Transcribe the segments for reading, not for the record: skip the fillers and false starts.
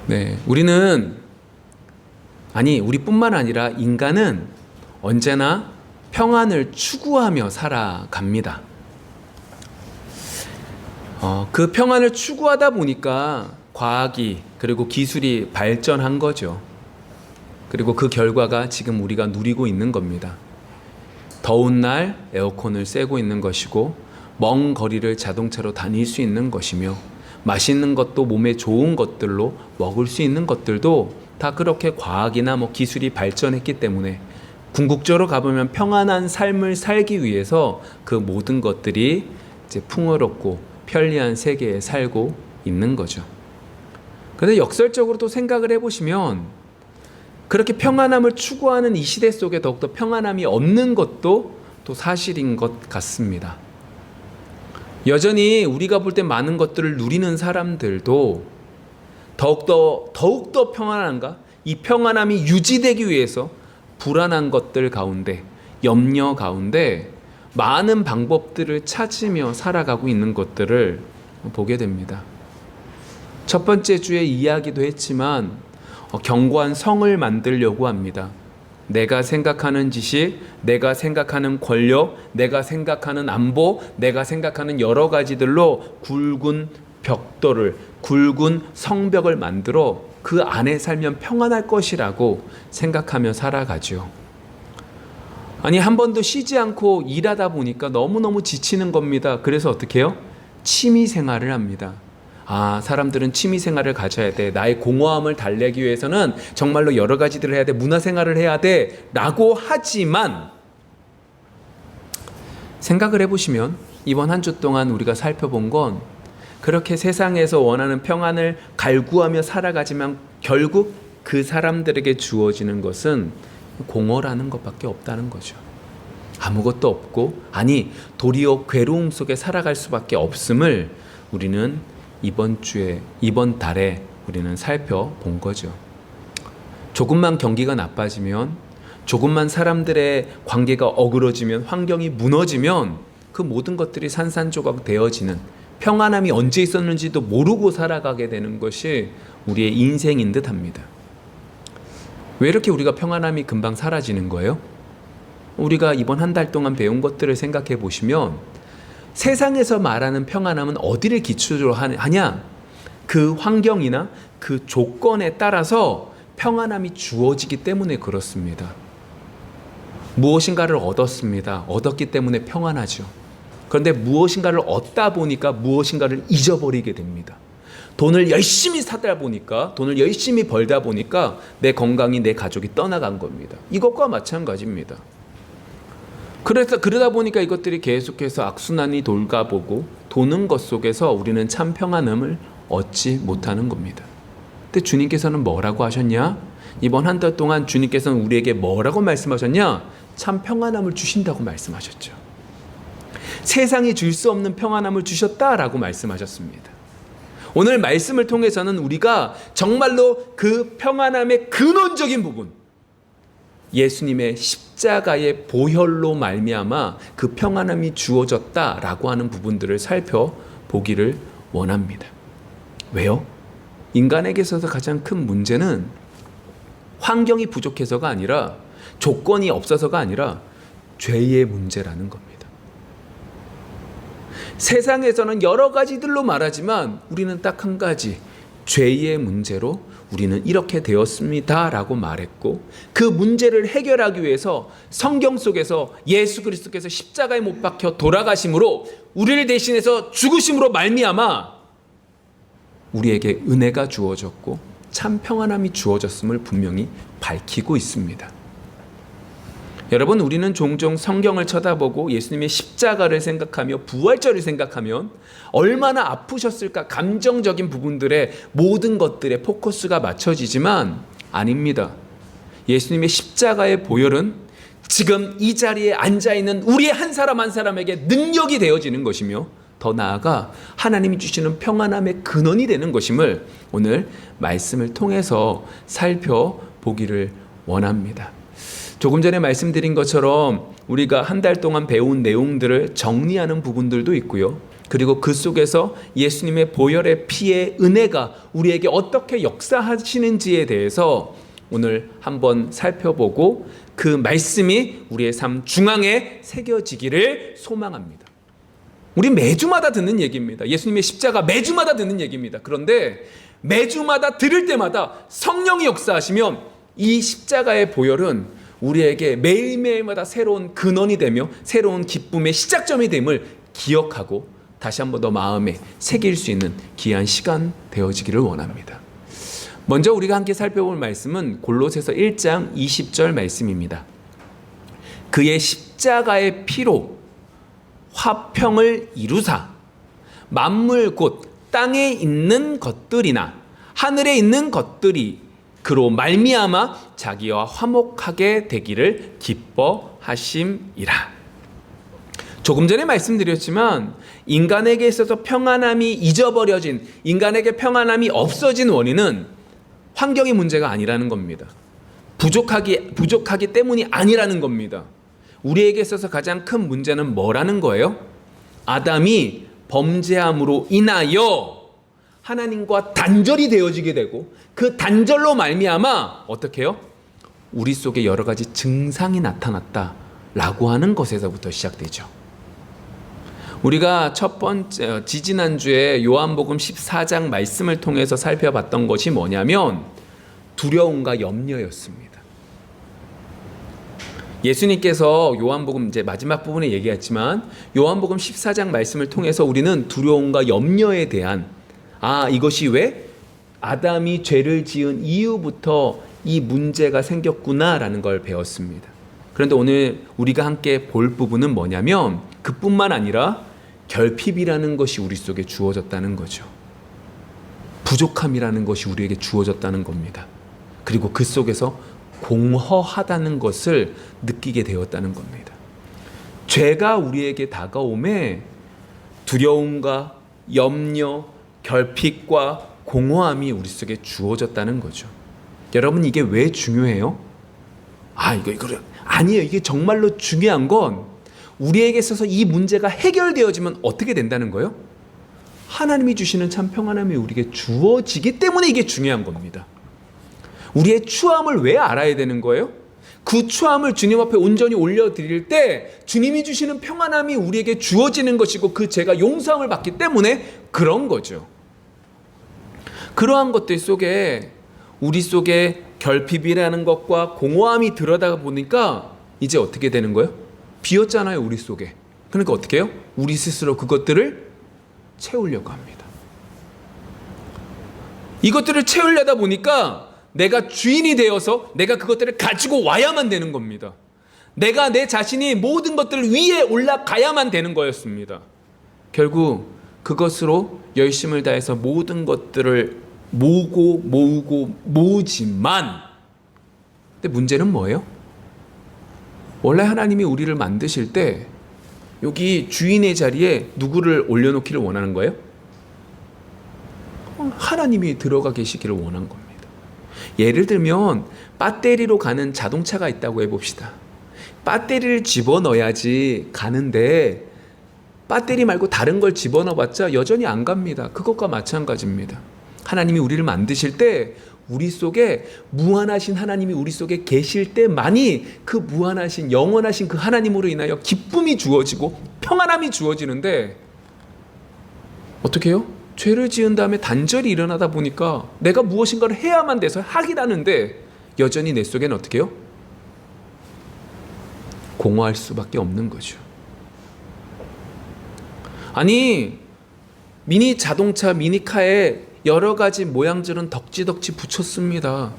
네, 우리뿐만 아니라 인간은 언제나 평안을 추구하며 살아갑니다. 그 평안을 추구하다 보니까 과학이 그리고 기술이 발전한 거죠. 그리고 그 결과가 지금 우리가 누리고 있는 겁니다. 더운 날 에어컨을 쐬고 있는 것이고, 먼 거리를 자동차로 다닐 수 있는 것이며, 맛있는 것도 몸에 좋은 것들로 먹을 수 있는 것들도 다 그렇게 과학이나 기술이 발전했기 때문에 궁극적으로 가보면 평안한 삶을 살기 위해서 그 모든 것들이 이제 풍요롭고 편리한 세계에 살고 있는 거죠. 그런데 역설적으로 또 생각을 해보시면 그렇게 평안함을 추구하는 이 시대 속에 더욱더 평안함이 없는 것도 또 사실인 것 같습니다. 여전히 우리가 볼 때 많은 것들을 누리는 사람들도 더욱더 평안한가? 이 평안함이 유지되기 위해서 불안한 것들 가운데, 염려 가운데 많은 방법들을 찾으며 살아가고 있는 것들을 보게 됩니다. 첫 번째 주에 이야기도 했지만 견고한 성을 만들려고 합니다. 내가 생각하는 지식, 내가 생각하는 권력, 내가 생각하는 안보, 내가 생각하는 여러 가지들로 굵은 벽돌을, 굵은 성벽을 만들어 그 안에 살면 평안할 것이라고 생각하며 살아가죠. 한 번도 쉬지 않고 일하다 보니까 너무너무 지치는 겁니다. 그래서 어떻게 해요? 취미 생활을 합니다. 사람들은 취미 생활을 가져야 돼. 나의 공허함을 달래기 위해서는 정말로 여러 가지들을 해야 돼. 문화 생활을 해야 돼. 라고 하지만 생각을 해보시면 이번 한 주 동안 우리가 살펴본 건 그렇게 세상에서 원하는 평안을 갈구하며 살아가지만 결국 그 사람들에게 주어지는 것은 공허라는 것밖에 없다는 거죠. 아무것도 없고, 도리어 괴로움 속에 살아갈 수밖에 없음을 우리는 이번 달에 우리는 살펴본 거죠. 조금만 경기가 나빠지면, 조금만 사람들의 관계가 어그러지면, 환경이 무너지면 그 모든 것들이 산산조각 되어지는, 평안함이 언제 있었는지도 모르고 살아가게 되는 것이 우리의 인생인 듯 합니다. 왜 이렇게 우리가 평안함이 금방 사라지는 거예요? 우리가 이번 한 달 동안 배운 것들을 생각해 보시면 세상에서 말하는 평안함은 어디를 기초로 하냐? 그 환경이나 그 조건에 따라서 평안함이 주어지기 때문에 그렇습니다. 무엇인가를 얻었습니다. 얻었기 때문에 평안하죠. 그런데 무엇인가를 얻다 보니까 무엇인가를 잊어버리게 됩니다. 돈을 열심히 사다 보니까, 돈을 열심히 벌다 보니까 내 건강이, 내 가족이 떠나간 겁니다. 이것과 마찬가지입니다. 그러다 보니까 이것들이 계속해서 악순환이 돌아보고 도는 것 속에서 우리는 참 평안함을 얻지 못하는 겁니다. 근데 주님께서는 뭐라고 하셨냐? 이번 한 달 동안 주님께서는 우리에게 뭐라고 말씀하셨냐? 참 평안함을 주신다고 말씀하셨죠. 세상이 줄 수 없는 평안함을 주셨다라고 말씀하셨습니다. 오늘 말씀을 통해서는 우리가 정말로 그 평안함의 근원적인 부분, 예수님의 십자가의 보혈로 말미암아 그 평안함이 주어졌다라고 하는 부분들을 살펴보기를 원합니다. 왜요? 인간에게 있어서 가장 큰 문제는 환경이 부족해서가 아니라, 조건이 없어서가 아니라 죄의 문제라는 겁니다. 세상에서는 여러 가지들로 말하지만 우리는 딱 한 가지, 죄의 문제로 우리는 이렇게 되었습니다 라고 말했고, 그 문제를 해결하기 위해서 성경 속에서 예수 그리스도께서 십자가에 못 박혀 돌아가심으로, 우리를 대신해서 죽으심으로 말미암아 우리에게 은혜가 주어졌고 참 평안함이 주어졌음을 분명히 밝히고 있습니다. 여러분, 우리는 종종 성경을 쳐다보고 예수님의 십자가를 생각하며 부활절을 생각하면 얼마나 아프셨을까, 감정적인 부분들에 모든 것들에 포커스가 맞춰지지만 아닙니다. 예수님의 십자가의 보혈은 지금 이 자리에 앉아있는 우리 한 사람 한 사람에게 능력이 되어지는 것이며, 더 나아가 하나님이 주시는 평안함의 근원이 되는 것임을 오늘 말씀을 통해서 살펴보기를 원합니다. 조금 전에 말씀드린 것처럼 우리가 한 달 동안 배운 내용들을 정리하는 부분들도 있고요. 그리고 그 속에서 예수님의 보혈의 피의 은혜가 우리에게 어떻게 역사하시는지에 대해서 오늘 한번 살펴보고 그 말씀이 우리의 삶 중앙에 새겨지기를 소망합니다. 우리 매주마다 듣는 얘기입니다. 예수님의 십자가 매주마다 듣는 얘기입니다. 그런데 매주마다 들을 때마다 성령이 역사하시면 이 십자가의 보혈은 우리에게 매일매일마다 새로운 근원이 되며 새로운 기쁨의 시작점이 됨을 기억하고 다시 한번 더 마음에 새길 수 있는 귀한 시간 되어지기를 원합니다. 먼저 우리가 함께 살펴볼 말씀은 골로새서 1장 20절 말씀입니다. 그의 십자가의 피로 화평을 이루사 만물 곧 땅에 있는 것들이나 하늘에 있는 것들이 그로 말미암아 자기와 화목하게 되기를 기뻐하심이라. 조금 전에 말씀드렸지만 인간에게 있어서 평안함이 잊어버려진, 인간에게 평안함이 없어진 원인은 환경의 문제가 아니라는 겁니다. 부족하기 때문이 아니라는 겁니다. 우리에게 있어서 가장 큰 문제는 뭐라는 거예요? 아담이 범죄함으로 인하여 하나님과 단절이 되어지게 되고 그 단절로 말미암아 어떻게 해요? 우리 속에 여러 가지 증상이 나타났다라고 하는 것에서부터 시작되죠. 우리가 첫 번째 지지난주에 요한복음 14장 말씀을 통해서 살펴봤던 것이 뭐냐면 두려움과 염려였습니다. 예수님께서 요한복음 이제 마지막 부분에 얘기했지만 요한복음 14장 말씀을 통해서 우리는 두려움과 염려에 대한 이것이 왜 아담이 죄를 지은 이후부터 이 문제가 생겼구나라는 걸 배웠습니다. 그런데 오늘 우리가 함께 볼 부분은 뭐냐면 그뿐만 아니라 결핍이라는 것이 우리 속에 주어졌다는 거죠. 부족함이라는 것이 우리에게 주어졌다는 겁니다. 그리고 그 속에서 공허하다는 것을 느끼게 되었다는 겁니다. 죄가 우리에게 다가오매 두려움과 염려, 결핍과 공허함이 우리 속에 주어졌다는 거죠. 여러분 이게 왜 중요해요? 아니에요. 이게 정말로 중요한 건 우리에게 있어서 이 문제가 해결되어지면 어떻게 된다는 거예요? 하나님이 주시는 참 평안함이 우리에게 주어지기 때문에 이게 중요한 겁니다. 우리의 추함을 왜 알아야 되는 거예요? 그 추함을 주님 앞에 온전히 올려드릴 때 주님이 주시는 평안함이 우리에게 주어지는 것이고 그 죄가 용서함을 받기 때문에 그런 거죠. 그러한 것들 속에 우리 속에 결핍이라는 것과 공허함이 들어다 보니까 이제 어떻게 되는 거예요? 비었잖아요, 우리 속에. 그러니까 어떻게 해요? 우리 스스로 그것들을 채우려고 합니다. 이것들을 채우려다 보니까 내가 주인이 되어서 내가 그것들을 가지고 와야만 되는 겁니다. 내가 내 자신이 모든 것들 위에 올라가야만 되는 거였습니다. 결국 그것으로 열심을 다해서 모든 것들을 모으지만 근데 문제는 뭐예요? 원래 하나님이 우리를 만드실 때 여기 주인의 자리에 누구를 올려놓기를 원하는 거예요? 하나님이 들어가 계시기를 원한 겁니다. 예를 들면 배터리로 가는 자동차가 있다고 해봅시다. 배터리를 집어넣어야지 가는데 배터리 말고 다른 걸 집어넣어봤자 여전히 안 갑니다. 그것과 마찬가지입니다. 하나님이 우리를 만드실 때 우리 속에 무한하신 하나님이 우리 속에 계실 때만이 그 무한하신 영원하신 그 하나님으로 인하여 기쁨이 주어지고 평안함이 주어지는데 어떻게 해요? 죄를 지은 다음에 단절이 일어나다 보니까 내가 무엇인가를 해야만 돼서 하긴 하는데 여전히 내 속에는 어떻게 해요? 공허할 수밖에 없는 거죠. 아니 미니 자동차 미니카에 여러 가지 모양들은 덕지덕지 붙였습니다.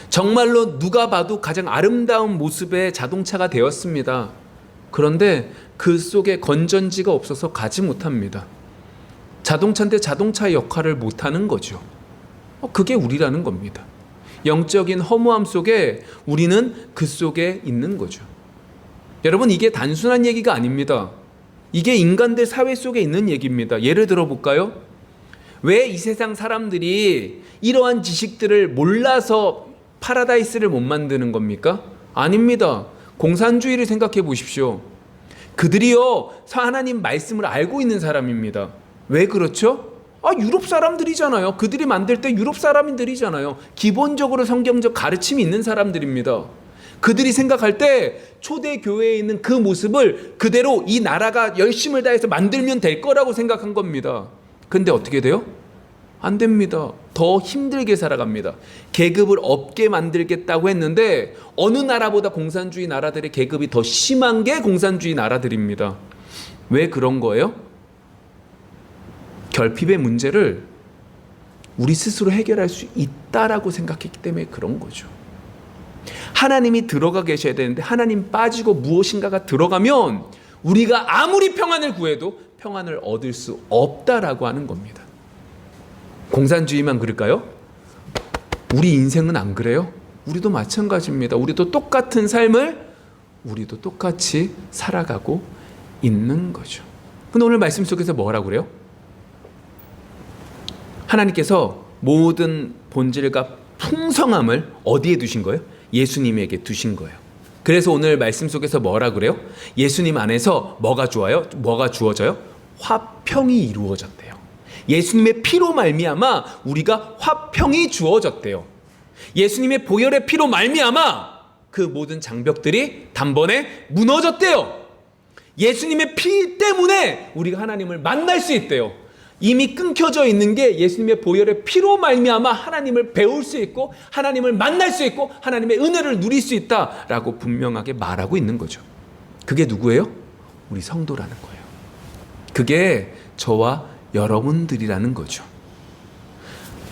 정말로 누가 봐도 가장 아름다운 모습의 자동차가 되었습니다. 그런데 그 속에 건전지가 없어서 가지 못합니다. 자동차인데 자동차의 역할을 못하는 거죠. 그게 우리라는 겁니다. 영적인 허무함 속에 우리는 그 속에 있는 거죠. 여러분 이게 단순한 얘기가 아닙니다. 이게 인간들 사회 속에 있는 얘기입니다. 예를 들어 볼까요? 왜 이 세상 사람들이 이러한 지식들을 몰라서 파라다이스를 못 만드는 겁니까? 아닙니다. 공산주의를 생각해 보십시오. 그들이요, 하나님 말씀을 알고 있는 사람입니다. 왜 그렇죠? 유럽 사람들이잖아요. 그들이 만들 때 유럽 사람들이잖아요. 기본적으로 성경적 가르침이 있는 사람들입니다. 그들이 생각할 때 초대 교회에 있는 그 모습을 그대로 이 나라가 열심을 다해서 만들면 될 거라고 생각한 겁니다. 근데 어떻게 돼요? 안 됩니다. 더 힘들게 살아갑니다. 계급을 없게 만들겠다고 했는데 어느 나라보다 공산주의 나라들의 계급이 더 심한 게 공산주의 나라들입니다. 왜 그런 거예요? 결핍의 문제를 우리 스스로 해결할 수 있다라고 생각했기 때문에 그런 거죠. 하나님이 들어가 계셔야 되는데 하나님 빠지고 무엇인가가 들어가면 우리가 아무리 평안을 구해도 평안을 얻을 수 없다라고 하는 겁니다. 공산주의만 그럴까요? 우리 인생은 안 그래요? 우리도 마찬가지입니다. 우리도 똑같은 삶을 우리도 똑같이 살아가고 있는 거죠. 근데 오늘 말씀 속에서 뭐라고 그래요? 하나님께서 모든 본질과 풍성함을 어디에 두신 거예요? 예수님에게 두신 거예요. 그래서 오늘 말씀 속에서 뭐라 그래요? 예수님 안에서 뭐가 좋아요? 뭐가 주어져요? 화평이 이루어졌대요. 예수님의 피로 말미암아 우리가 화평이 주어졌대요. 예수님의 보혈의 피로 말미암아 그 모든 장벽들이 단번에 무너졌대요. 예수님의 피 때문에 우리가 하나님을 만날 수 있대요. 이미 끊겨져 있는 게 예수님의 보혈의 피로 말미암아 하나님을 배울 수 있고 하나님을 만날 수 있고 하나님의 은혜를 누릴 수 있다라고 분명하게 말하고 있는 거죠. 그게 누구예요? 우리 성도라는 거예요. 그게 저와 여러분들이라는 거죠.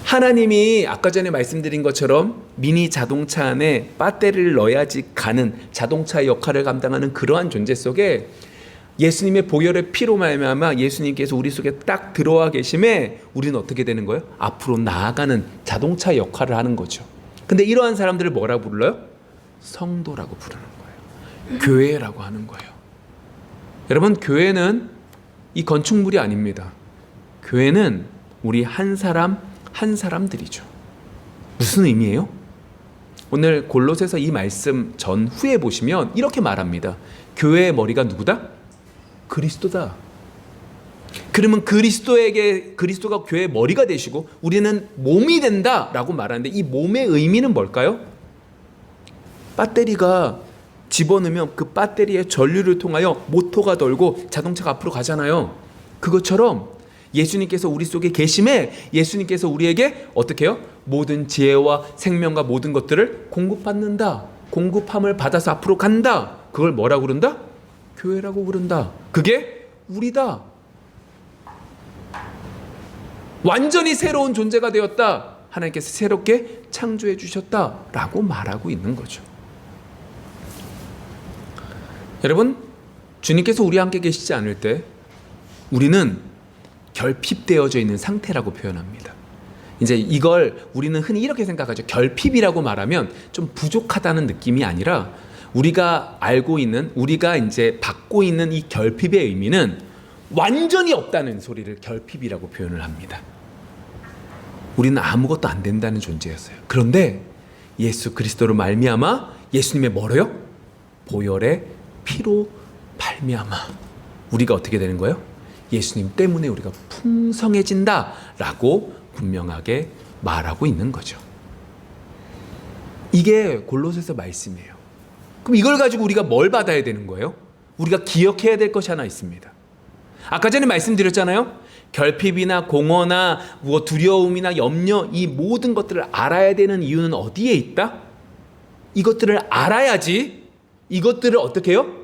하나님이 아까 전에 말씀드린 것처럼 미니 자동차 안에 배터리를 넣어야지 가는 자동차 역할을 감당하는 그러한 존재 속에 예수님의 보혈의 피로 말미암아 예수님께서 우리 속에 딱 들어와 계심에 우리는 어떻게 되는 거예요? 앞으로 나아가는 자동차 역할을 하는 거죠. 근데 이러한 사람들을 뭐라고 불러요? 성도라고 부르는 거예요. 교회라고 하는 거예요. 여러분, 교회는 이 건축물이 아닙니다. 교회는 우리 한 사람 한 사람들이죠. 무슨 의미예요? 오늘 골로새서 이 말씀 전후에 보시면 이렇게 말합니다. 교회의 머리가 누구다? 그리스도다. 그러면 그리스도가 교회의 머리가 되시고 우리는 몸이 된다라고 말하는데 이 몸의 의미는 뭘까요? 배터리가 집어넣으면 그 배터리의 전류를 통하여 모터가 돌고 자동차가 앞으로 가잖아요. 그것처럼 예수님께서 우리 속에 계심에 예수님께서 우리에게 어떻게 해요? 모든 지혜와 생명과 모든 것들을 공급받는다. 공급함을 받아서 앞으로 간다. 그걸 뭐라고 부른다? 교회라고 부른다. 그게 우리다. 완전히 새로운 존재가 되었다. 하나님께서 새롭게 창조해 주셨다라고 말하고 있는 거죠. 여러분, 주님께서 우리와 함께 계시지 않을 때 우리는 결핍되어져 있는 상태라고 표현합니다. 이제 이걸 우리는 흔히 이렇게 생각하죠. 결핍이라고 말하면 좀 부족하다는 느낌이 아니라 우리가 알고 있는, 우리가 이제 받고 있는 이 결핍의 의미는 완전히 없다는 소리를 결핍이라고 표현을 합니다. 우리는 아무것도 안 된다는 존재였어요. 그런데 예수 그리스도로 말미암아 예수님의 뭐래요? 보혈의 피로 말미암아 우리가 어떻게 되는 거예요? 예수님 때문에 우리가 풍성해진다라고 분명하게 말하고 있는 거죠. 이게 골로새서 말씀이에요. 그럼 이걸 가지고 우리가 뭘 받아야 되는 거예요? 우리가 기억해야 될 것이 하나 있습니다. 아까 전에 말씀드렸잖아요. 결핍이나 공허나 두려움이나 염려, 이 모든 것들을 알아야 되는 이유는 어디에 있다? 이것들을 알아야지 이것들을 어떻게 해요?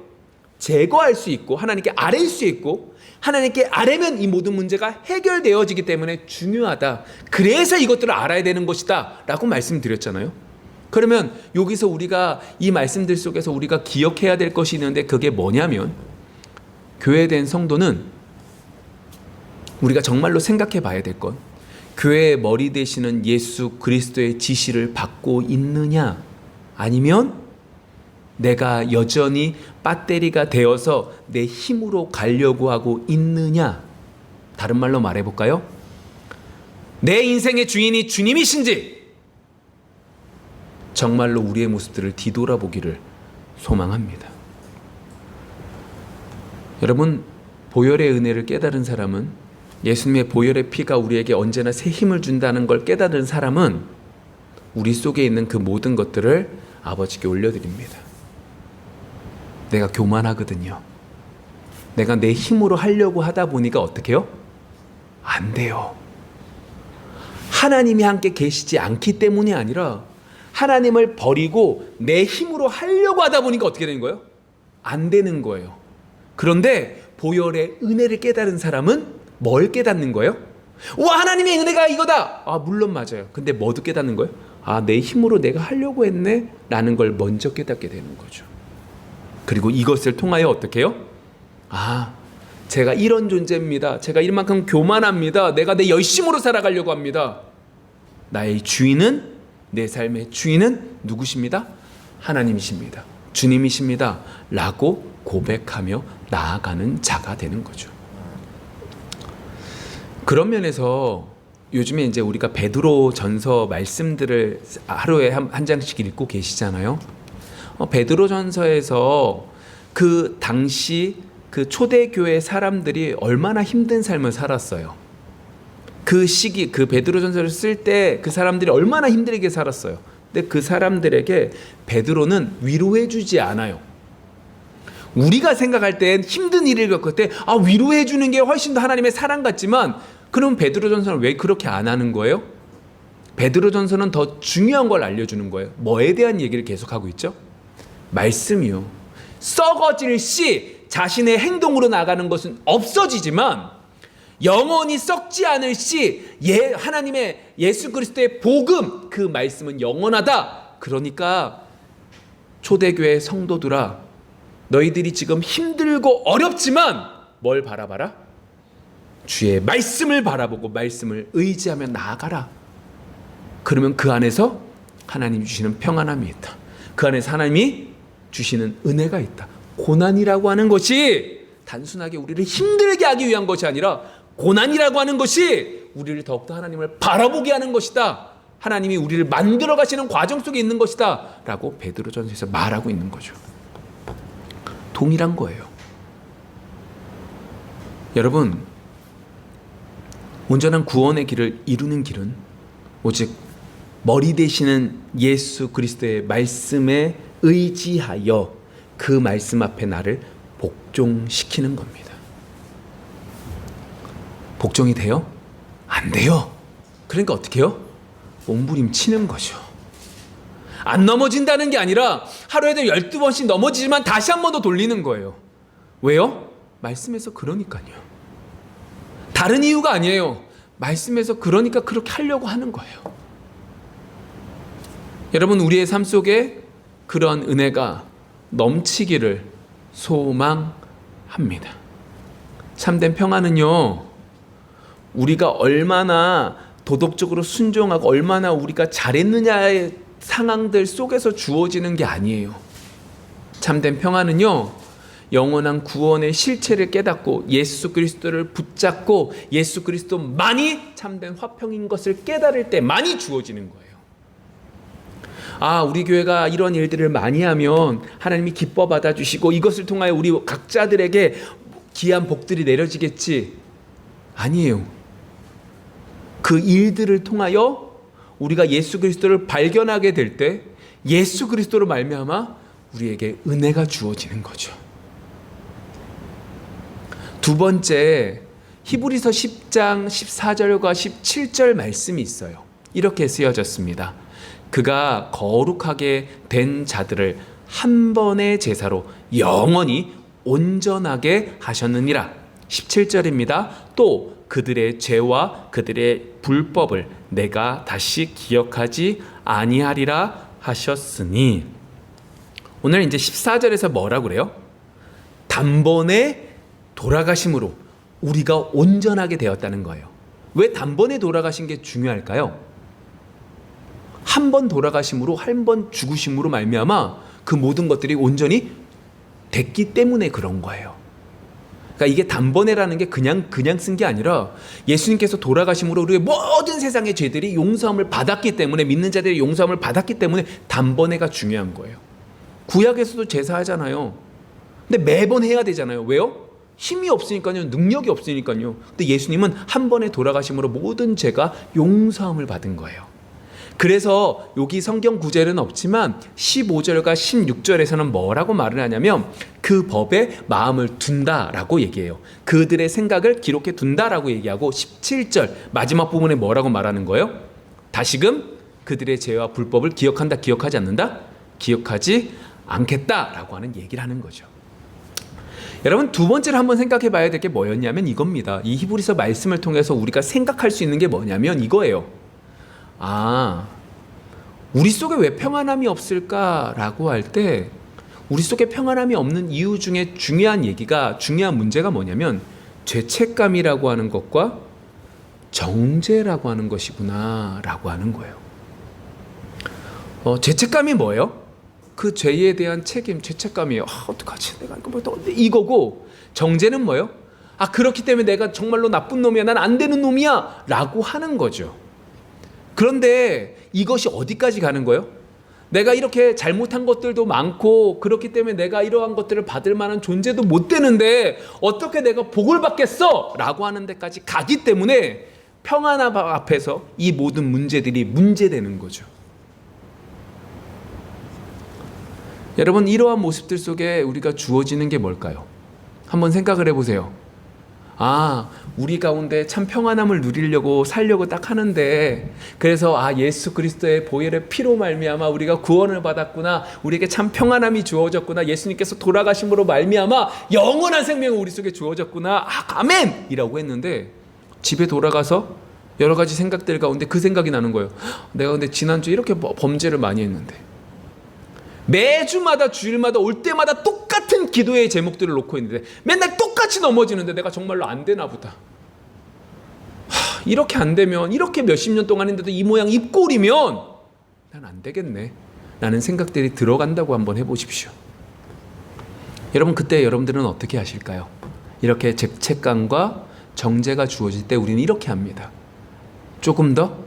제거할 수 있고 하나님께 아뢰일 수 있고 하나님께 아뢰면 이 모든 문제가 해결되어지기 때문에 중요하다. 그래서 이것들을 알아야 되는 것이다 라고 말씀드렸잖아요. 그러면 여기서 우리가 이 말씀들 속에서 우리가 기억해야 될 것이 있는데 그게 뭐냐면 교회된 성도는 우리가 정말로 생각해 봐야 될 건 교회의 머리 되시는 예수 그리스도의 지시를 받고 있느냐 아니면 내가 여전히 배터리가 되어서 내 힘으로 가려고 하고 있느냐. 다른 말로 말해볼까요? 내 인생의 주인이 주님이신지 정말로 우리의 모습들을 뒤돌아보기를 소망합니다. 여러분, 보혈의 은혜를 깨달은 사람은, 예수님의 보혈의 피가 우리에게 언제나 새 힘을 준다는 걸 깨달은 사람은 우리 속에 있는 그 모든 것들을 아버지께 올려드립니다. 내가 교만하거든요. 내가 내 힘으로 하려고 하다 보니까 어떻게 해요? 안 돼요. 하나님이 함께 계시지 않기 때문이 아니라 하나님을 버리고 내 힘으로 하려고 하다 보니까 어떻게 되는 거예요? 안 되는 거예요. 그런데 보혈의 은혜를 깨달은 사람은 뭘 깨닫는 거예요? 와, 하나님의 은혜가 이거다! 아, 물론 맞아요. 근데 뭐도 깨닫는 거예요? 아, 내 힘으로 내가 하려고 했네? 라는 걸 먼저 깨닫게 되는 거죠. 그리고 이것을 통하여 어떻게 해요? 아, 제가 이런 존재입니다. 제가 이만큼 교만합니다. 내가 내 열심으로 살아가려고 합니다. 나의 주인은, 내 삶의 주인은 누구십니다? 하나님이십니다. 주님이십니다. 라고 고백하며 나아가는 자가 되는 거죠. 그런 면에서 요즘에 이제 우리가 베드로 전서 말씀들을 하루에 한 장씩 읽고 계시잖아요. 베드로 전서에서 그 당시 그 초대교회 사람들이 얼마나 힘든 삶을 살았어요. 그 시기, 그 베드로 전서를 쓸 때 그 사람들이 얼마나 힘들게 살았어요. 근데 그 사람들에게 베드로는 위로해 주지 않아요. 우리가 생각할 땐 힘든 일을 겪을 때 위로해 주는 게 훨씬 더 하나님의 사랑 같지만, 그럼 베드로전서는 왜 그렇게 안 하는 거예요? 베드로전서는 더 중요한 걸 알려주는 거예요. 뭐에 대한 얘기를 계속하고 있죠? 말씀이요. 썩어질 시 자신의 행동으로 나가는 것은 없어지지만 영원히 썩지 않을 시 하나님의 예수 그리스도의 복음, 그 말씀은 영원하다. 그러니까 초대교회 성도들아, 너희들이 지금 힘들고 어렵지만 뭘 바라봐라? 주의 말씀을 바라보고 말씀을 의지하며 나아가라. 그러면 그 안에서 하나님이 주시는 평안함이 있다. 그 안에서 하나님이 주시는 은혜가 있다. 고난이라고 하는 것이 단순하게 우리를 힘들게 하기 위한 것이 아니라, 고난이라고 하는 것이 우리를 더욱더 하나님을 바라보게 하는 것이다. 하나님이 우리를 만들어 가시는 과정 속에 있는 것이다. 라고 베드로전서에서 말하고 있는 거죠. 동일한 거예요. 여러분, 온전한 구원의 길을 이루는 길은 오직 머리 되시는 예수 그리스도의 말씀에 의지하여 그 말씀 앞에 나를 복종시키는 겁니다. 복종이 돼요? 안 돼요. 그러니까 어떻게 해요? 몸부림치는 거죠. 안 넘어진다는 게 아니라 하루에도 12번씩 넘어지지만 다시 한 번 더 돌리는 거예요. 왜요? 말씀에서 그러니까요. 다른 이유가 아니에요. 말씀에서 그러니까 그렇게 하려고 하는 거예요. 여러분, 우리의 삶 속에 그런 은혜가 넘치기를 소망합니다. 참된 평안은요, 우리가 얼마나 도덕적으로 순종하고 얼마나 우리가 잘했느냐의 상황들 속에서 주어지는 게 아니에요. 참된 평안은요, 영원한 구원의 실체를 깨닫고 예수 그리스도를 붙잡고 예수 그리스도만이 참된 화평인 것을 깨달을 때 많이 주어지는 거예요. 우리 교회가 이런 일들을 많이 하면 하나님이 기뻐 받아주시고 이것을 통하여 우리 각자들에게 귀한 복들이 내려지겠지. 아니에요. 그 일들을 통하여 우리가 예수 그리스도를 발견하게 될 때 예수 그리스도로 말미암아 우리에게 은혜가 주어지는 거죠. 두 번째, 히브리서 10장 14절과 17절 말씀이 있어요. 이렇게 쓰여졌습니다. 그가 거룩하게 된 자들을 한 번의 제사로 영원히 온전하게 하셨느니라. 17절입니다. 또 그들의 죄와 그들의 불법을 내가 다시 기억하지 아니하리라 하셨으니. 오늘 이제 14절에서 뭐라고 그래요? 단번에 돌아가심으로 우리가 온전하게 되었다는 거예요. 왜 단번에 돌아가신 게 중요할까요? 한 번 돌아가심으로, 한 번 죽으심으로 말미암아 그 모든 것들이 온전히 됐기 때문에 그런 거예요. 그러니까 이게 단번에라는 게 그냥 쓴 게 아니라 예수님께서 돌아가심으로 우리의 모든 세상의 죄들이 용서함을 받았기 때문에, 믿는 자들이 용서함을 받았기 때문에 단번에가 중요한 거예요. 구약에서도 제사하잖아요. 근데 매번 해야 되잖아요. 왜요? 힘이 없으니까요. 능력이 없으니까요. 근데 예수님은 한 번에 돌아가심으로 모든 죄가 용서함을 받은 거예요. 그래서 여기 성경 구절은 없지만 15절과 16절에서는 뭐라고 말을 하냐면 그 법에 마음을 둔다라고 얘기해요. 그들의 생각을 기록해 둔다라고 얘기하고 17절 마지막 부분에 뭐라고 말하는 거예요? 다시금 그들의 죄와 불법을 기억한다, 기억하지 않는다? 기억하지 않겠다라고 하는 얘기를 하는 거죠. 여러분, 두 번째로 한번 생각해 봐야 될 게 뭐였냐면 이겁니다. 이 히브리서 말씀을 통해서 우리가 생각할 수 있는 게 뭐냐면 이거예요. 우리 속에 왜 평안함이 없을까라고 할 때 우리 속에 평안함이 없는 이유 중에 중요한 문제가 뭐냐면 죄책감이라고 하는 것과 정죄라고 하는 것이구나 라고 하는 거예요. 죄책감이 뭐예요? 그 죄에 대한 책임, 죄책감이에요. 어떡하지? 내가 이거고, 정죄는 뭐예요? 그렇기 때문에 내가 정말로 나쁜 놈이야, 난 안 되는 놈이야 라고 하는 거죠. 그런데 이것이 어디까지 가는 거예요? 내가 이렇게 잘못한 것들도 많고 그렇기 때문에 내가 이러한 것들을 받을 만한 존재도 못 되는데 어떻게 내가 복을 받겠어? 라고 하는 데까지 가기 때문에 평안함 앞에서 이 모든 문제들이 문제되는 거죠. 여러분, 이러한 모습들 속에 우리가 주어지는 게 뭘까요? 한번 생각을 해보세요. 우리 가운데 참 평안함을 누리려고 살려고 딱 하는데, 그래서 예수 그리스도의 보혈의 피로 말미암아 우리가 구원을 받았구나, 우리에게 참 평안함이 주어졌구나, 예수님께서 돌아가심으로 말미암아 영원한 생명이 우리 속에 주어졌구나, 아멘! 이라고 했는데 집에 돌아가서 여러 가지 생각들 가운데 그 생각이 나는 거예요. 내가 근데 지난주에 이렇게 범죄를 많이 했는데, 매주마다 주일마다 올 때마다 똑같은 기도의 제목들을 놓고 있는데 맨날 똑같이 넘어지는데 내가 정말로 안 되나 보다. 이렇게 안 되면, 이렇게 몇십 년 동안 했는데도 이 모양 이 꼴이면 난 안 되겠네 라는 생각들이 들어간다고 한번 해보십시오. 여러분, 그때 여러분들은 어떻게 하실까요? 이렇게 죄책감과 정죄가 주어질 때 우리는 이렇게 합니다. 조금 더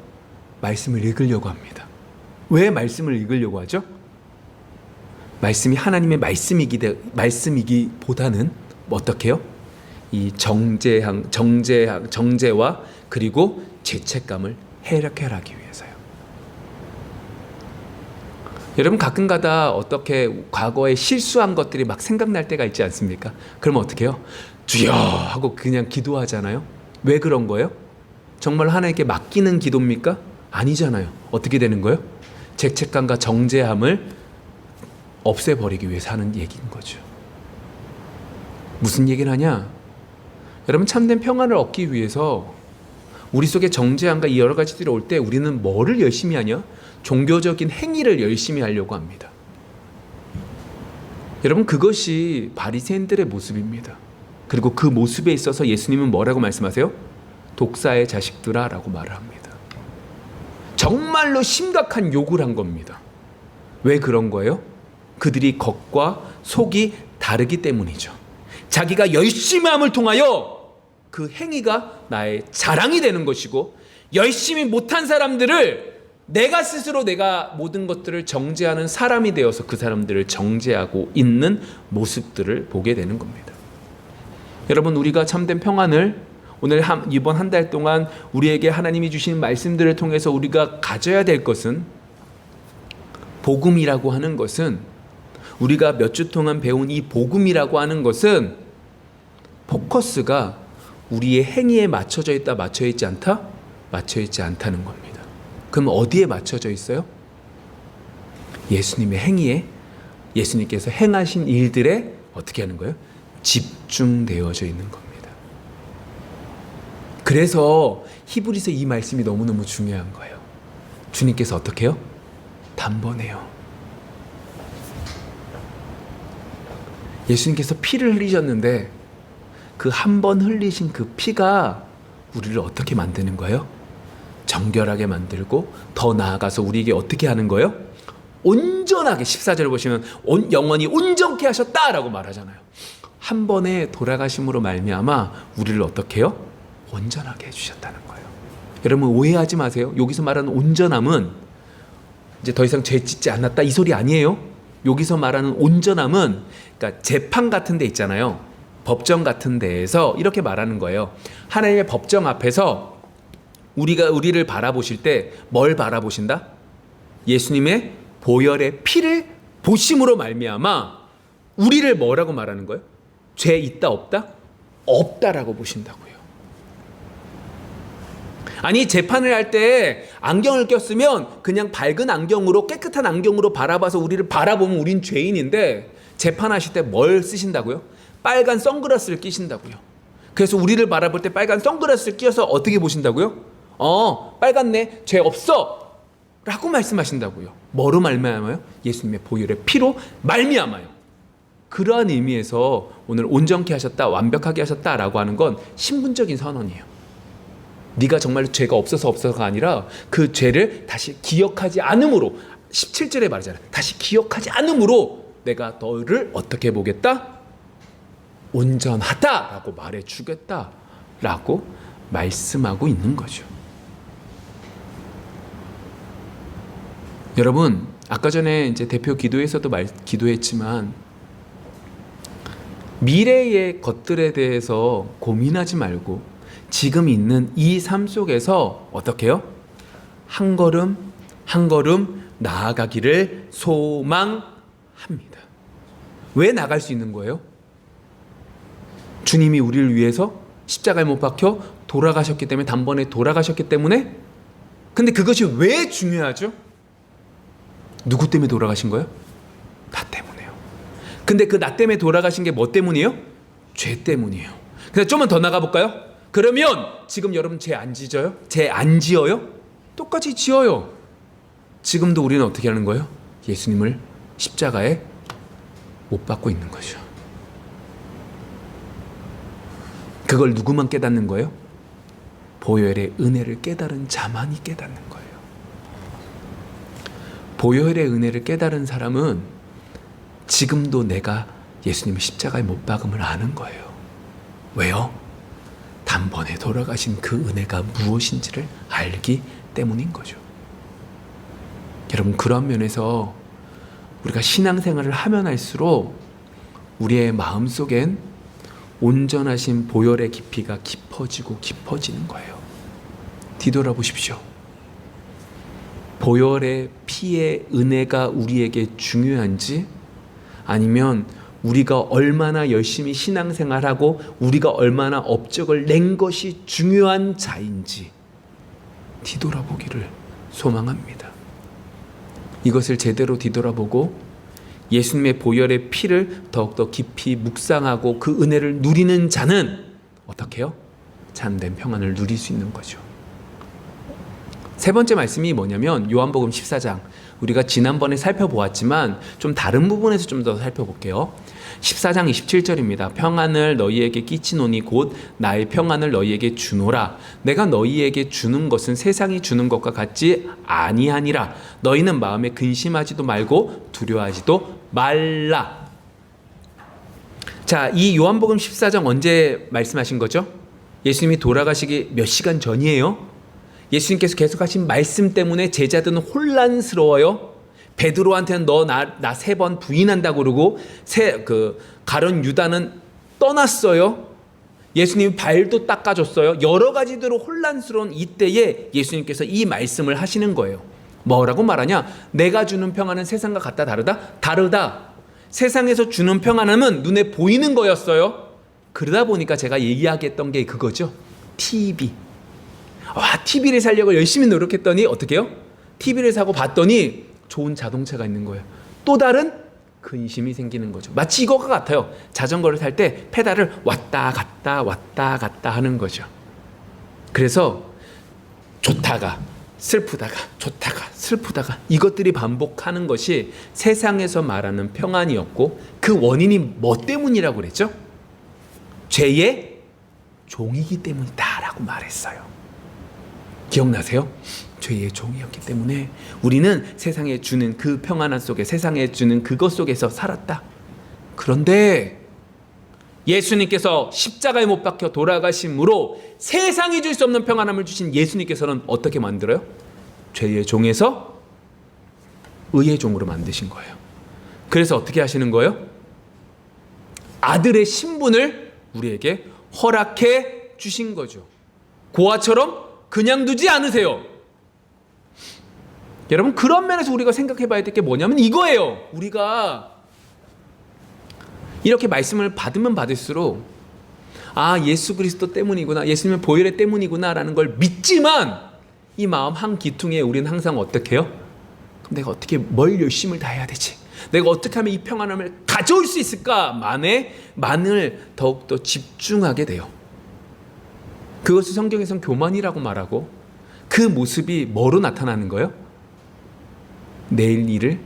말씀을 읽으려고 합니다. 왜 말씀을 읽으려고 하죠? 말씀이 하나님의 말씀이기보다는 어떻게 해요? 이 정죄와 그리고 죄책감을 해결하기 위해서요. 여러분, 가끔가다 어떻게 과거에 실수한 것들이 막 생각날 때가 있지 않습니까? 그러면 어떻게 해요? 주여 하고 그냥 기도하잖아요. 왜 그런 거예요? 정말 하나님께 맡기는 기도입니까? 아니잖아요. 어떻게 되는 거예요? 죄책감과 정죄함을 없애버리기 위해서 하는 얘기인 거죠. 무슨 얘기를 하냐? 여러분, 참된 평안을 얻기 위해서 우리 속에 정죄함과 이 여러 가지들이 올 때 우리는 뭐를 열심히 하냐? 종교적인 행위를 열심히 하려고 합니다. 여러분, 그것이 바리새인들의 모습입니다. 그리고 그 모습에 있어서 예수님은 뭐라고 말씀하세요? 독사의 자식들아 라고 말을 합니다. 정말로 심각한 욕을 한 겁니다. 왜 그런 거예요? 그들이 겉과 속이 다르기 때문이죠. 자기가 열심히 함을 통하여 그 행위가 나의 자랑이 되는 것이고, 열심히 못한 사람들을 내가 스스로 내가 모든 것들을 정죄하는 사람이 되어서 그 사람들을 정죄하고 있는 모습들을 보게 되는 겁니다. 여러분, 우리가 참된 평안을 오늘 이번 한 달 동안 우리에게 하나님이 주신 말씀들을 통해서 우리가 가져야 될 것은, 복음이라고 하는 것은, 우리가 몇 주 동안 배운 이 복음이라고 하는 것은 포커스가 우리의 행위에 맞춰져 있다, 맞춰 있지 않다? 맞춰 있지 않다는 겁니다. 그럼 어디에 맞춰져 있어요? 예수님의 행위에, 예수님께서 행하신 일들에 어떻게 하는 거예요? 집중되어져 있는 겁니다. 그래서 히브리서 이 말씀이 너무너무 중요한 거예요. 주님께서 어떻게 해요? 단번에요. 예수님께서 피를 흘리셨는데 그 한 번 흘리신 그 피가 우리를 어떻게 만드는 거예요? 정결하게 만들고, 더 나아가서 우리에게 어떻게 하는 거예요? 온전하게, 14절을 보시면 영원히 온전케 하셨다라고 말하잖아요. 한 번에 돌아가심으로 말미암아 우리를 어떻게 해요? 온전하게 해주셨다는 거예요. 여러분, 오해하지 마세요. 여기서 말하는 온전함은 이제 더 이상 죄 짓지 않았다 이 소리 아니에요. 여기서 말하는 온전함은, 그러니까 재판 같은 데 있잖아요. 법정 같은 데에서 이렇게 말하는 거예요. 하나님의 법정 앞에서 우리를 바라보실 때 뭘 바라보신다? 예수님의 보혈의 피를 보심으로 말미암아 우리를 뭐라고 말하는 거예요? 죄 있다 없다? 없다라고 보신다고요. 아니, 재판을 할 때 안경을 꼈으면 그냥 밝은 안경으로, 깨끗한 안경으로 바라봐서 우리를 바라보면 우린 죄인인데, 재판하실 때 뭘 쓰신다고요? 빨간 선글라스를 끼신다고요. 그래서 우리를 바라볼 때 빨간 선글라스를 끼워서 어떻게 보신다고요? 빨갛네, 죄 없어 라고 말씀하신다고요. 뭐로 말미암아요? 예수님의 보혈의 피로 말미암아요. 그러한 의미에서 오늘 온전케 하셨다, 완벽하게 하셨다라고 하는 건 신분적인 선언이에요. 네가 정말 죄가 없어서가 아니라 그 죄를 다시 기억하지 않음으로, 17절에 말하잖아요. 다시 기억하지 않음으로 내가 너를 어떻게 보겠다? 온전하다라고 말해주겠다라고 말씀하고 있는 거죠. 여러분, 아까 전에 이제 대표 기도에서도 기도했지만 미래의 것들에 대해서 고민하지 말고 지금 있는 이 삶 속에서 어떻게 해요? 한 걸음 한 걸음 나아가기를 소망합니다. 왜 나갈 수 있는 거예요? 주님이 우리를 위해서 십자가에 못 박혀 돌아가셨기 때문에, 단번에 돌아가셨기 때문에. 근데 그것이 왜 중요하죠? 누구 때문에 돌아가신 거예요? 나 때문에요. 근데 그 나 때문에 돌아가신 게 뭐 때문이에요? 죄 때문이에요. 그래서 좀만 더 나가 볼까요? 그러면 지금 여러분 죄 안 지져요? 죄 안 지어요? 똑같이 지어요. 지금도 우리는 어떻게 하는 거예요? 예수님을 십자가에 못 박고 있는 거죠. 그걸 누구만 깨닫는 거예요? 보혈의 은혜를 깨달은 자만이 깨닫는 거예요. 보혈의 은혜를 깨달은 사람은 지금도 내가 예수님의 십자가에 못 박음을 아는 거예요. 왜요? 단번에 돌아가신 그 은혜가 무엇인지를 알기 때문인 거죠. 여러분, 그런 면에서 우리가 신앙생활을 하면 할수록 우리의 마음속엔 온전하신 보혈의 깊이가 깊어지고 깊어지는 거예요. 뒤돌아보십시오. 보혈의 피의 은혜가 우리에게 중요한지, 아니면 우리가 얼마나 열심히 신앙생활하고 우리가 얼마나 업적을 낸 것이 중요한 자인지 뒤돌아보기를 소망합니다. 이것을 제대로 뒤돌아보고 예수님의 보혈의 피를 더욱더 깊이 묵상하고 그 은혜를 누리는 자는 어떻게 해요? 참된 평안을 누릴 수 있는 거죠. 세 번째 말씀이 뭐냐면 요한복음 14장, 우리가 지난번에 살펴보았지만 좀 다른 부분에서 좀 더 살펴볼게요. 14장 27절입니다. 평안을 너희에게 끼치노니 곧 나의 평안을 너희에게 주노라. 내가 너희에게 주는 것은 세상이 주는 것과 같지 아니하니라. 너희는 마음에 근심하지도 말고 두려워하지도 말라. 자, 이 요한복음 14장 언제 말씀하신 거죠? 예수님이 돌아가시기 몇 시간 전이에요. 예수님께서 계속 하신 말씀 때문에 제자들은 혼란스러워요. 베드로한테는 너 나 3번 부인한다고 그러고 가룟 유다는 떠났어요. 예수님이 발도 닦아줬어요. 여러 가지대로 혼란스러운 이때에 예수님께서 이 말씀을 하시는 거예요. 뭐라고 말하냐? 내가 주는 평안은 세상과 같다 다르다? 다르다. 세상에서 주는 평안함은 눈에 보이는 거였어요. 그러다 보니까 제가 얘기하겠던 게 그거죠. TV. TV를 사려고 열심히 노력했더니 어떻게 해요? TV를 사고 봤더니 좋은 자동차가 있는 거예요. 또 다른 근심이 생기는 거죠. 마치 이거와 같아요. 자전거를 탈 때 페달을 왔다 갔다 하는 거죠. 그래서 좋다가 슬프다가 좋다가 슬프다가 이것들이 반복하는 것이 세상에서 말하는 평안이었고, 그 원인이 뭐 때문이라고 그랬죠? 죄의 종이기 때문이다라고 말했어요. 기억나세요? 죄의 종이었기 때문에 우리는 세상에 주는 그 평안함 속에, 세상에 주는 그것 속에서 살았다. 그런데 예수님께서 십자가에 못 박혀 돌아가심으로 세상이 줄 수 없는 평안함을 주신 예수님께서는 어떻게 만들어요? 죄의 종에서 의의 종으로 만드신 거예요. 그래서 어떻게 하시는 거예요? 아들의 신분을 우리에게 허락해 주신 거죠. 고아처럼 그냥 두지 않으세요. 여러분, 그런 면에서 우리가 생각해 봐야 될 게 뭐냐면 이거예요. 우리가 이렇게 말씀을 받으면 받을수록 예수 그리스도 때문이구나, 예수님의 보혈의 때문이구나 라는 걸 믿지만 이 마음 한 기퉁에 우리는 항상 어떻게 해요? 그럼 내가 어떻게 뭘 열심을 다해야 되지? 내가 어떻게 하면 이 평안함을 가져올 수 있을까? 만을 더욱더 집중하게 돼요. 그것을 성경에서는 교만이라고 말하고, 그 모습이 뭐로 나타나는 거예요? 내일 일을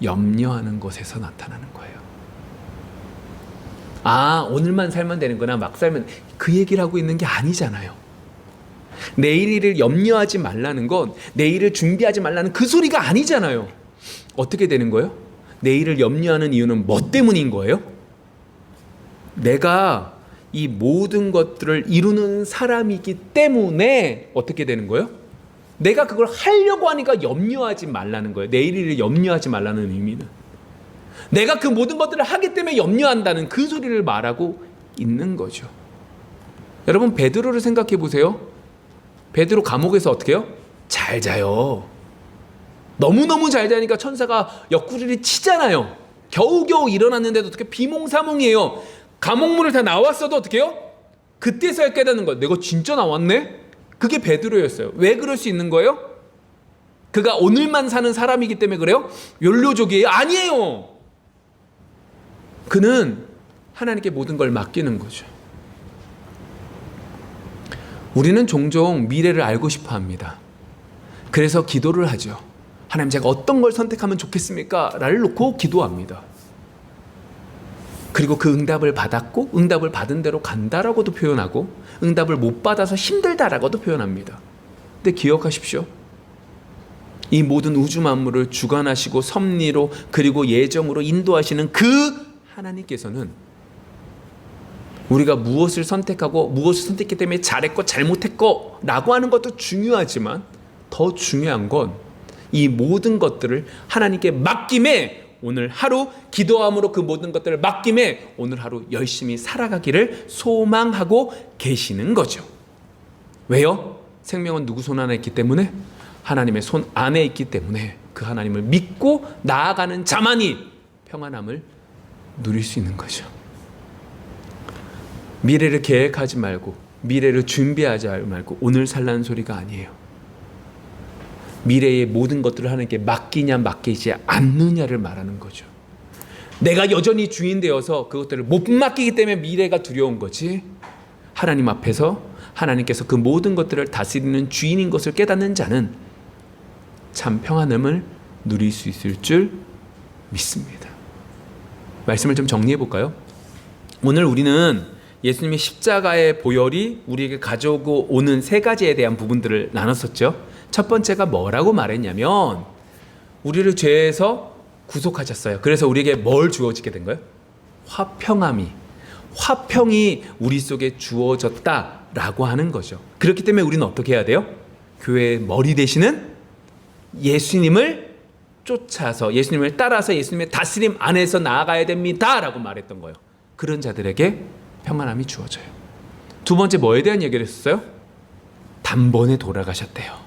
염려하는 것에서 나타나는 거예요. 오늘만 살면 되는구나, 막 살면, 그 얘기를 하고 있는 게 아니잖아요. 내일 일을 염려하지 말라는 건, 내일을 준비하지 말라는 그 소리가 아니잖아요. 어떻게 되는 거예요? 내일을 염려하는 이유는 뭐 때문인 거예요? 내가 이 모든 것들을 이루는 사람이기 때문에 어떻게 되는 거예요? 내가 그걸 하려고 하니까 염려하지 말라는 거예요. 내일 일을 염려하지 말라는 의미는, 내가 그 모든 것들을 하기 때문에 염려한다는 그 소리를 말하고 있는 거죠. 여러분, 베드로를 생각해 보세요. 베드로 감옥에서 어떻게 해요? 잘 자요. 너무너무 잘 자니까 천사가 옆구리를 치잖아요. 겨우겨우 일어났는데도 어떻게 비몽사몽이에요. 감옥문을 다 나왔어도 어떻게 해요? 그때서야 깨닫는 거예요. 내가 진짜 나왔네? 그게 베드로였어요. 왜 그럴 수 있는 거예요? 그가 오늘만 사는 사람이기 때문에 그래요? 욜로족이에요? 아니에요. 그는 하나님께 모든 걸 맡기는 거죠. 우리는 종종 미래를 알고 싶어 합니다. 그래서 기도를 하죠. 하나님, 제가 어떤 걸 선택하면 좋겠습니까? 라를 놓고 기도합니다. 그리고 그 응답을 받았고 응답을 받은 대로 간다라고도 표현하고, 응답을 못 받아서 힘들다라고도 표현합니다. 근데 기억하십시오. 이 모든 우주 만물을 주관하시고 섭리로 그리고 예정으로 인도하시는 그 하나님께서는 우리가 무엇을 선택하고 무엇을 선택했기 때문에 잘했고 잘못했고 라고 하는 것도 중요하지만, 더 중요한 건 이 모든 것들을 하나님께 맡김에, 오늘 하루 기도함으로 그 모든 것들을 맡김에 오늘 하루 열심히 살아가기를 소망하고 계시는 거죠. 왜요? 생명은 누구 손 안에 있기 때문에? 하나님의 손 안에 있기 때문에 그 하나님을 믿고 나아가는 자만이 평안함을 누릴 수 있는 거죠. 미래를 계획하지 말고 미래를 준비하지 말고 오늘 살라는 소리가 아니에요. 미래의 모든 것들을 하나님께 맡기냐 맡기지 않느냐를 말하는 거죠. 내가 여전히 주인 되어서 그것들을 못 맡기기 때문에 미래가 두려운 거지, 하나님 앞에서 하나님께서 그 모든 것들을 다스리는 주인인 것을 깨닫는 자는 참 평안함을 누릴 수 있을 줄 믿습니다. 말씀을 좀 정리해 볼까요? 오늘 우리는 예수님의 십자가의 보혈이 우리에게 가져오고 오는 세 가지에 대한 부분들을 나눴었죠. 첫 번째가 뭐라고 말했냐면, 우리를 죄에서 구속하셨어요. 그래서 우리에게 뭘 주어지게 된 거예요? 화평이 우리 속에 주어졌다라고 하는 거죠. 그렇기 때문에 우리는 어떻게 해야 돼요? 교회의 머리 되시는 예수님을 쫓아서, 예수님을 따라서 예수님의 다스림 안에서 나아가야 됩니다라고 말했던 거예요. 그런 자들에게 평안함이 주어져요. 두 번째 뭐에 대한 얘기를 했었어요? 단번에 돌아가셨대요.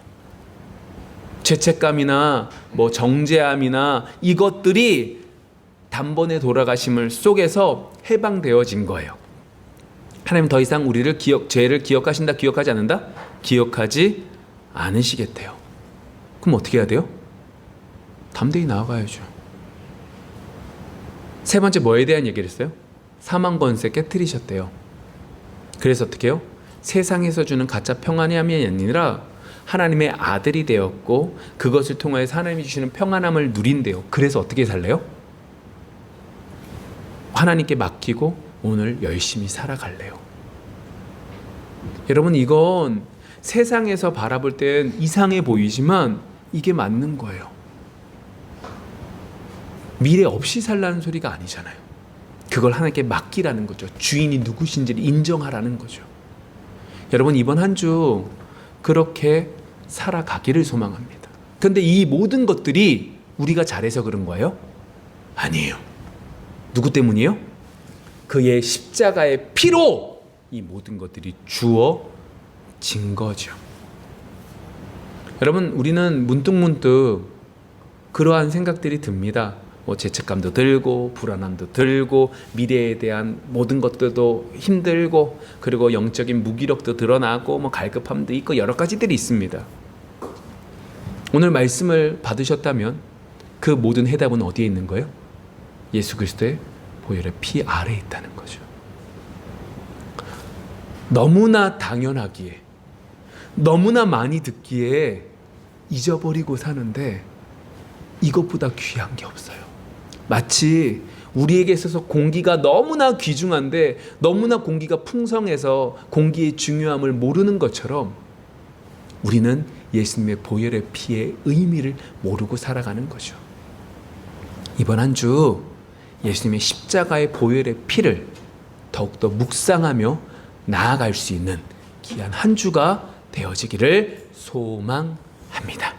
죄책감이나 정죄함이나 이것들이 단번에 돌아가심을 속에서 해방되어진 거예요. 하나님 더 이상 우리를 죄를 기억하신다, 기억하지 않는다? 기억하지 않으시겠대요. 그럼 어떻게 해야 돼요? 담대히 나아가야죠. 세 번째 뭐에 대한 얘기를 했어요? 사망 권세 깨트리셨대요. 그래서 어떻게 해요? 세상에서 주는 가짜 평안함이 아니라 하나님의 아들이 되었고, 그것을 통하여서 하나님이 주시는 평안함을 누린대요. 그래서 어떻게 살래요? 하나님께 맡기고 오늘 열심히 살아갈래요. 여러분, 이건 세상에서 바라볼 땐 이상해 보이지만 이게 맞는 거예요. 미래 없이 살라는 소리가 아니잖아요. 그걸 하나님께 맡기라는 거죠. 주인이 누구신지를 인정하라는 거죠. 여러분, 이번 한 주 그렇게 살아가기를 소망합니다. 그런데 이 모든 것들이 우리가 잘해서 그런 거예요? 아니에요. 누구 때문이에요? 그의 십자가의 피로 이 모든 것들이 주어진 거죠. 여러분, 우리는 문득문득 그러한 생각들이 듭니다. 죄책감도 들고 불안함도 들고 미래에 대한 모든 것들도 힘들고 그리고 영적인 무기력도 드러나고 갈급함도 있고 여러 가지들이 있습니다. 오늘 말씀을 받으셨다면 그 모든 해답은 어디에 있는 거예요? 예수 그리스도의 보혈의 피 아래에 있다는 거죠. 너무나 당연하기에 너무나 많이 듣기에 잊어버리고 사는데 이것보다 귀한 게 없어요. 마치 우리에게 있어서 공기가 너무나 귀중한데 너무나 공기가 풍성해서 공기의 중요함을 모르는 것처럼 우리는 예수님의 보혈의 피의 의미를 모르고 살아가는 거죠. 이번 한 주 예수님의 십자가의 보혈의 피를 더욱더 묵상하며 나아갈 수 있는 귀한 한 주가 되어지기를 소망합니다.